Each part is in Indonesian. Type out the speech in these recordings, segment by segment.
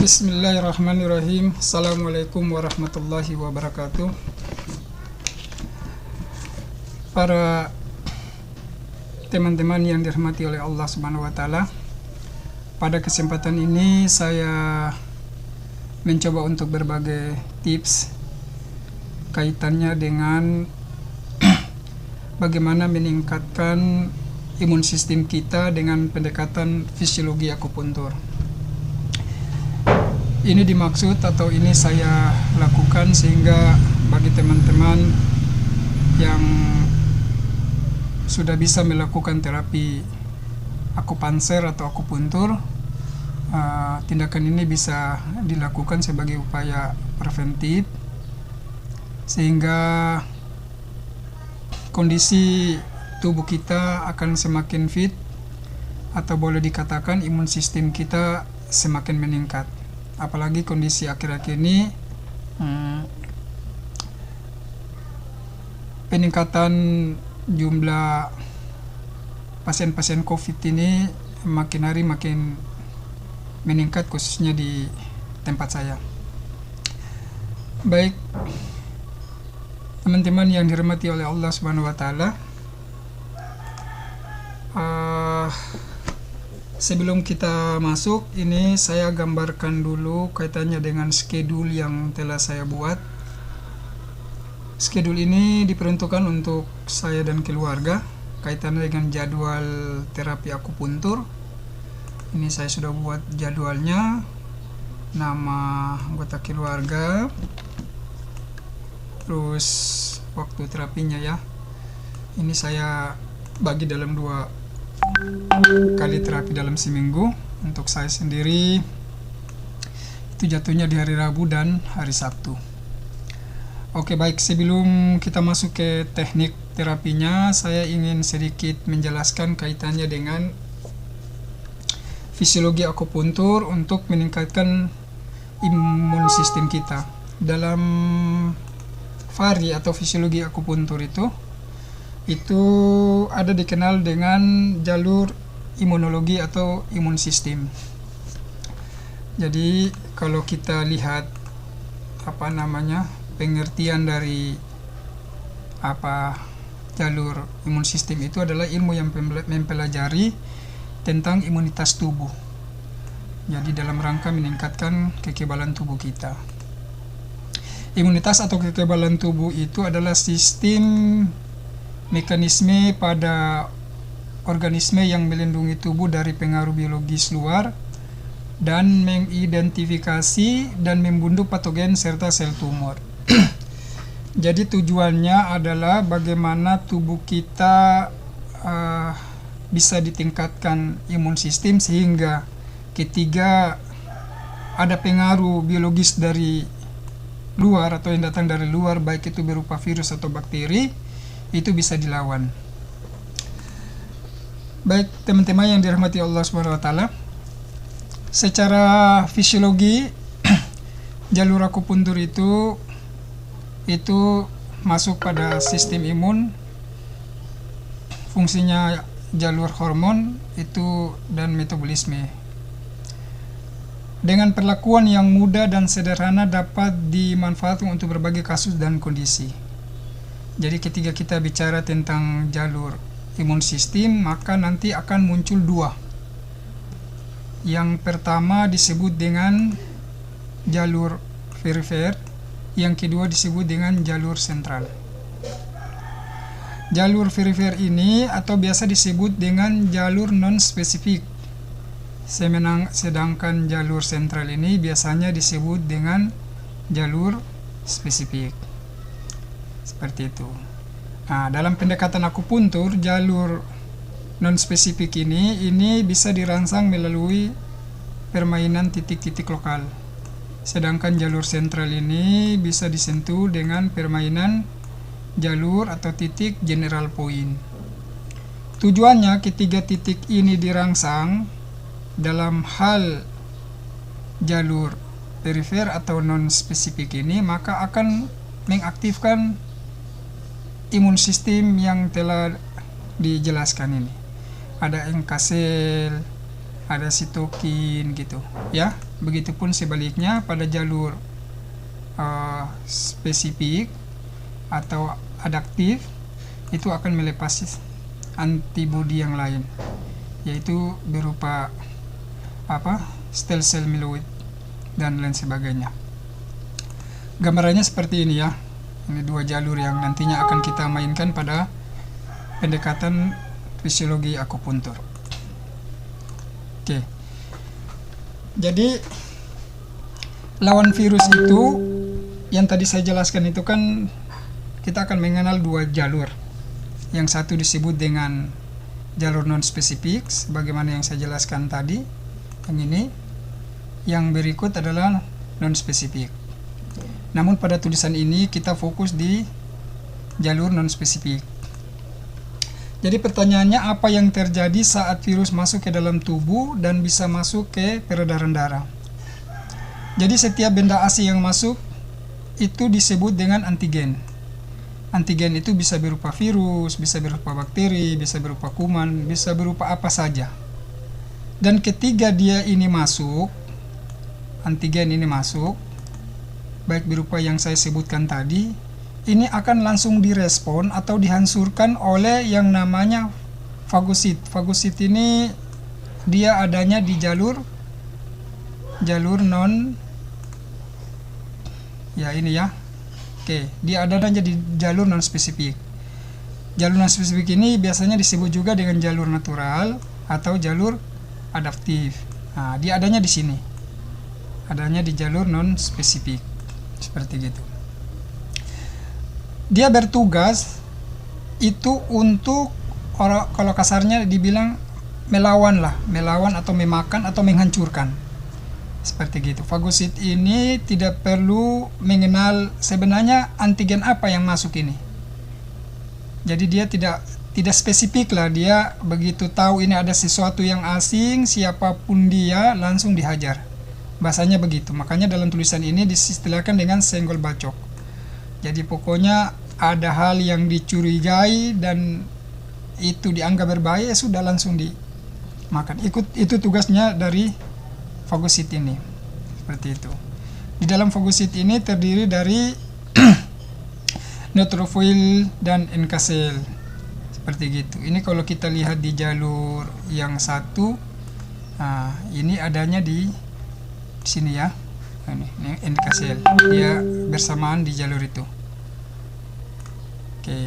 Bismillahirrahmanirrahim. Assalamualaikum warahmatullahi wabarakatuh. Para teman-teman yang dirahmati oleh Allah Subhanahu wa taala, pada kesempatan ini saya mencoba untuk berbagai tips kaitannya dengan bagaimana meningkatkan imun sistem kita dengan pendekatan fisiologi akupuntur. Ini dimaksud atau ini saya lakukan sehingga bagi teman-teman yang sudah bisa melakukan terapi akupuntur atau akupuntur, tindakan ini bisa dilakukan sebagai upaya preventif sehingga kondisi tubuh kita akan semakin fit, atau boleh dikatakan imun sistem kita semakin meningkat. Apalagi kondisi akhir-akhir ini peningkatan jumlah pasien-pasien COVID ini makin hari makin meningkat, khususnya di tempat saya. Baik, teman-teman yang dirahmati oleh Allah Subhanahu wa taala, sebelum kita masuk, ini saya gambarkan dulu kaitannya dengan schedule yang telah saya buat. Schedule ini diperuntukkan untuk saya dan keluarga kaitannya dengan jadwal terapi akupuntur. Ini saya sudah buat jadwalnya, nama anggota keluarga, terus waktu terapinya ya. Ini saya bagi dalam 2 kali terapi dalam seminggu. Untuk saya sendiri itu jatuhnya di hari Rabu dan hari Sabtu. Oke, baik, sebelum kita masuk ke teknik terapinya, saya ingin sedikit menjelaskan kaitannya dengan fisiologi akupuntur untuk meningkatkan imun sistem kita. Dalam vari atau fisiologi akupuntur itu ada dikenal dengan jalur imunologi atau imun sistem. Jadi kalau kita lihat pengertian dari jalur imun sistem itu adalah ilmu yang mempelajari tentang imunitas tubuh. Jadi dalam rangka meningkatkan kekebalan tubuh kita. Imunitas atau kekebalan tubuh itu adalah sistem mekanisme pada organisme yang melindungi tubuh dari pengaruh biologis luar dan mengidentifikasi dan membunuh patogen serta sel tumor. Jadi tujuannya adalah bagaimana tubuh kita bisa ditingkatkan imun sistem sehingga ketika ada pengaruh biologis dari luar atau yang datang dari luar, baik itu berupa virus atau bakteri, itu bisa dilawan. Baik, teman-teman yang dirahmati Allah Subhanahu wa taala, secara fisiologi jalur akupuntur itu masuk pada sistem imun. Fungsinya jalur hormon itu dan metabolisme. Dengan perlakuan yang mudah dan sederhana dapat dimanfaatkan untuk berbagai kasus dan kondisi. Jadi ketika kita bicara tentang jalur imun sistem, maka nanti akan muncul 2. Yang pertama disebut dengan jalur perifer, yang kedua disebut dengan jalur sentral. Jalur perifer ini atau biasa disebut dengan jalur non-spesifik, sedangkan jalur sentral ini biasanya disebut dengan jalur spesifik. Seperti itu. Nah, dalam pendekatan akupuntur, jalur non-spesifik ini bisa dirangsang melalui permainan titik-titik lokal. Sedangkan jalur sentral ini bisa disentuh dengan permainan jalur atau titik general point. Tujuannya ketiga titik ini dirangsang dalam hal jalur perifer atau non-spesifik ini, maka akan mengaktifkan imun sistem yang telah dijelaskan ini. Ada NK sel, ada sitokin gitu ya. Begitupun sebaliknya pada jalur spesifik atau adaptif itu akan melepas antibodi yang lain, yaitu berupa stem cell myeloid dan lain sebagainya. Gambarannya seperti ini ya. Ini dua jalur yang nantinya akan kita mainkan pada pendekatan fisiologi akupuntur. Oke. Jadi lawan virus itu yang tadi saya jelaskan itu kan kita akan mengenal dua jalur. Yang satu disebut dengan jalur non-spesifik, sebagaimana yang saya jelaskan tadi. Yang ini. Yang berikut adalah non-spesifik. Namun pada tulisan ini kita fokus di jalur non-spesifik. Jadi pertanyaannya, apa yang terjadi saat virus masuk ke dalam tubuh dan bisa masuk ke peredaran darah? Jadi setiap benda asing yang masuk itu disebut dengan antigen. Antigen itu bisa berupa virus, bisa berupa bakteri, bisa berupa kuman, bisa berupa apa saja. Dan ketika dia ini masuk, antigen ini masuk, baik berupa yang saya sebutkan tadi, ini akan langsung direspon atau dihancurkan oleh yang namanya fagosit. Fagosit ini dia adanya di jalur non, ya ini ya. Oke, dia adanya di jalur non spesifik. Jalur non spesifik ini biasanya disebut juga dengan jalur natural atau jalur adaptif. Nah, dia adanya di sini. Adanya di jalur non spesifik. Seperti gitu. Dia bertugas itu untuk kalau kasarnya dibilang melawan atau memakan atau menghancurkan. Seperti gitu. Fagosit ini tidak perlu mengenal sebenarnya antigen apa yang masuk ini. Jadi dia tidak spesifik lah, dia begitu tahu ini ada sesuatu yang asing, siapapun dia langsung dihajar. Bahasanya begitu. Makanya dalam tulisan ini disistilahkan dengan senggol bacok. Jadi pokoknya ada hal yang dicurigai dan itu dianggap berbahaya, sudah langsung dimakan. Itu tugasnya dari fagosit ini. Seperti itu. Di dalam fagosit ini terdiri dari neutrophil dan NK cell. Seperti gitu. Ini kalau kita lihat di jalur yang satu, ini adanya di sini ya. Ini NK cell. Dia bersamaan di jalur itu. Oke.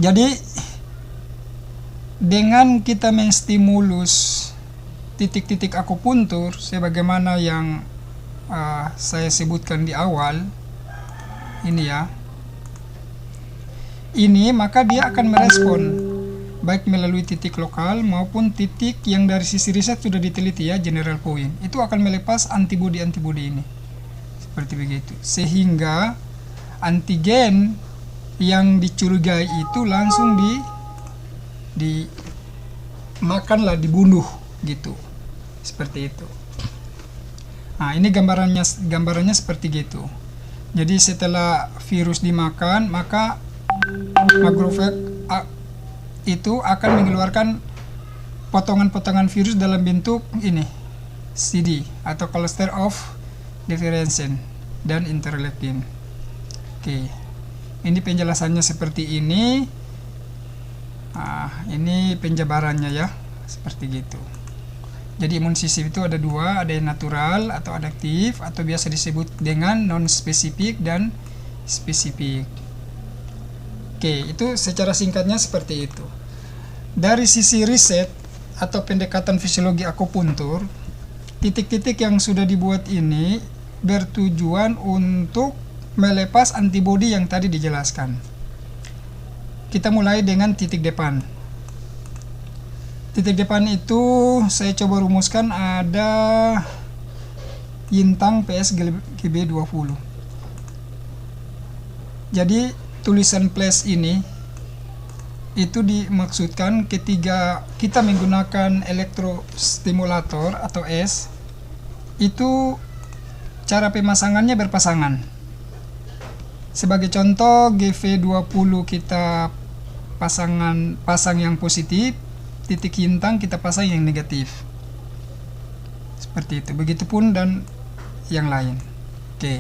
Jadi dengan kita menstimulus titik-titik akupuntur sebagaimana yang saya sebutkan di awal ini ya, ini maka dia akan merespon baik melalui titik lokal maupun titik yang dari sisi riset sudah diteliti ya, general point itu akan melepas antibodi-antibodi ini seperti begitu, sehingga antigen yang dicurigai itu langsung dimakanlah, dibunuh gitu, seperti itu. Nah, ini gambarannya seperti gitu. Jadi setelah virus dimakan, maka makrofag itu akan mengeluarkan potongan-potongan virus dalam bentuk ini, CD atau cluster of differentiation dan interleukin. Oke, ini penjelasannya seperti ini. Ini penjabarannya ya, seperti gitu. Jadi imun sistem itu ada dua, ada yang natural atau adaptif atau biasa disebut dengan non-spesifik dan spesifik. Oke, itu secara singkatnya seperti itu. Dari sisi riset atau pendekatan fisiologi akupuntur, titik-titik yang sudah dibuat ini bertujuan untuk melepas antibodi yang tadi dijelaskan. Kita mulai dengan titik depan. Titik depan itu saya coba rumuskan ada Yintang PS GB20. Jadi tulisan plus ini itu dimaksudkan ketika kita menggunakan elektrostimulator atau S, itu cara pemasangannya berpasangan. Sebagai contoh, GV20 kita pasang yang positif, titik hintang kita pasang yang negatif. Seperti itu. Begitupun dan yang lain. Oke.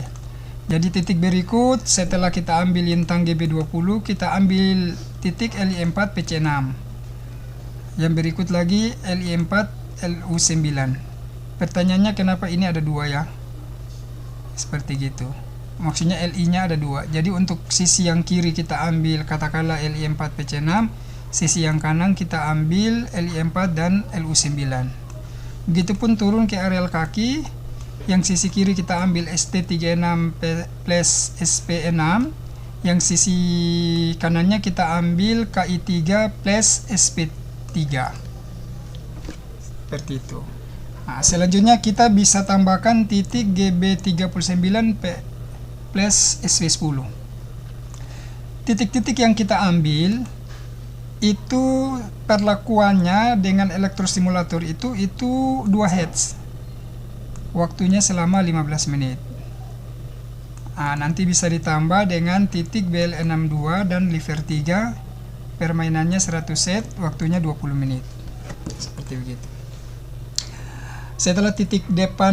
Jadi titik berikut setelah kita ambil hintang GB20, kita ambil titik LI4 PC6. Yang berikut lagi LI4 LU9. Pertanyaannya kenapa ini ada dua ya? Seperti gitu. Maksudnya LI-nya ada dua. Jadi untuk sisi yang kiri kita ambil katakanlah LI4 PC6, sisi yang kanan kita ambil LI4 dan LU9. Begitupun turun ke areal kaki, yang sisi kiri kita ambil ST36 plus SP6, yang sisi kanannya kita ambil KI3 plus SP3. Seperti itu. Nah, selanjutnya kita bisa tambahkan titik GB39 plus SV10. Titik-titik yang kita ambil itu perlakuannya dengan elektrostimulator itu 2 Hz. Waktunya selama 15 menit. Nah, nanti bisa ditambah dengan titik BL62 dan lever 3. Permainannya 100 set, waktunya 20 menit. Seperti begitu. Setelah titik depan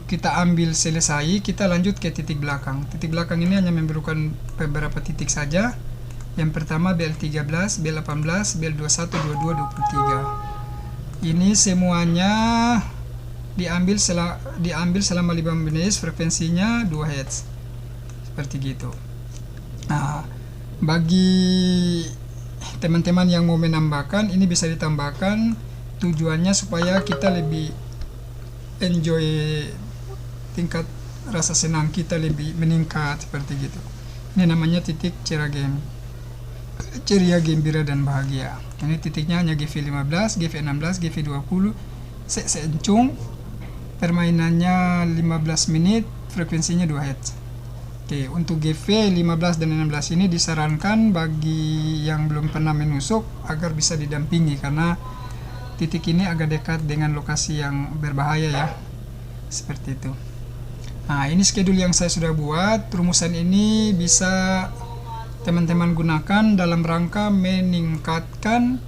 kita ambil selesai, kita lanjut ke titik belakang. Titik belakang ini hanya memerlukan beberapa titik saja. Yang pertama BL13, BL18, BL21, 22, 23. Ini semuanya diambil selama 5 menit, frekuensinya 2 Hz. Seperti gitu. Nah, bagi teman-teman yang mau menambahkan, ini bisa ditambahkan, tujuannya supaya kita lebih enjoy, tingkat rasa senang kita lebih meningkat, seperti gitu. Ini namanya titik ceria, gembira dan bahagia. Ini titiknya hanya GV15, GV16, GV20, sencung. Permainannya 15 menit, frekuensinya 2 Hz. Oke, untuk GV 15 dan 16 ini disarankan bagi yang belum pernah menusuk agar bisa didampingi, karena titik ini agak dekat dengan lokasi yang berbahaya ya. Seperti itu. Nah, ini schedule yang saya sudah buat. Rumusan ini bisa teman-teman gunakan dalam rangka meningkatkan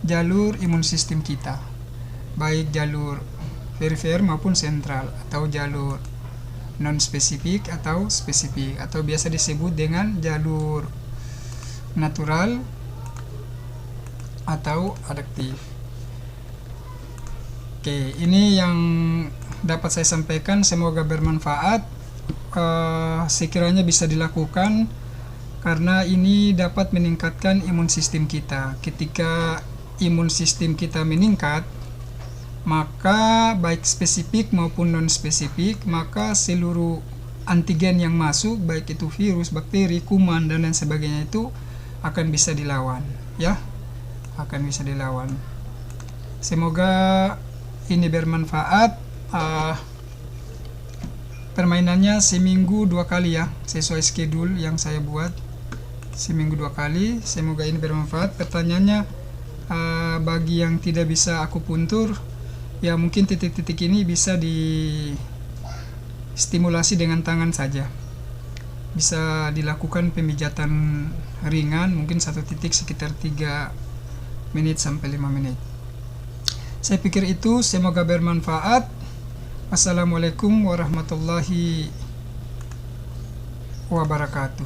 jalur imun sistem kita, baik jalur perifer maupun sentral, atau jalur non spesifik atau spesifik, atau biasa disebut dengan jalur natural atau adaptif. Oke, ini yang dapat saya sampaikan, semoga bermanfaat. Sekiranya bisa dilakukan, karena ini dapat meningkatkan imun sistem kita. Ketika imun sistem kita meningkat, maka baik spesifik maupun non spesifik, maka seluruh antigen yang masuk, baik itu virus, bakteri, kuman dan lain sebagainya, itu akan bisa dilawan ya, akan bisa dilawan. Semoga ini bermanfaat. Permainannya seminggu 2 kali ya, sesuai schedule yang saya buat, seminggu 2 kali. Semoga ini bermanfaat. Pertanyaannya, bagi yang tidak bisa akupuntur, ya mungkin titik-titik ini bisa distimulasi dengan tangan saja. Bisa dilakukan pemijatan ringan, mungkin satu titik sekitar 3 menit sampai 5 menit. Saya pikir itu, semoga bermanfaat. Assalamualaikum warahmatullahi wabarakatuh.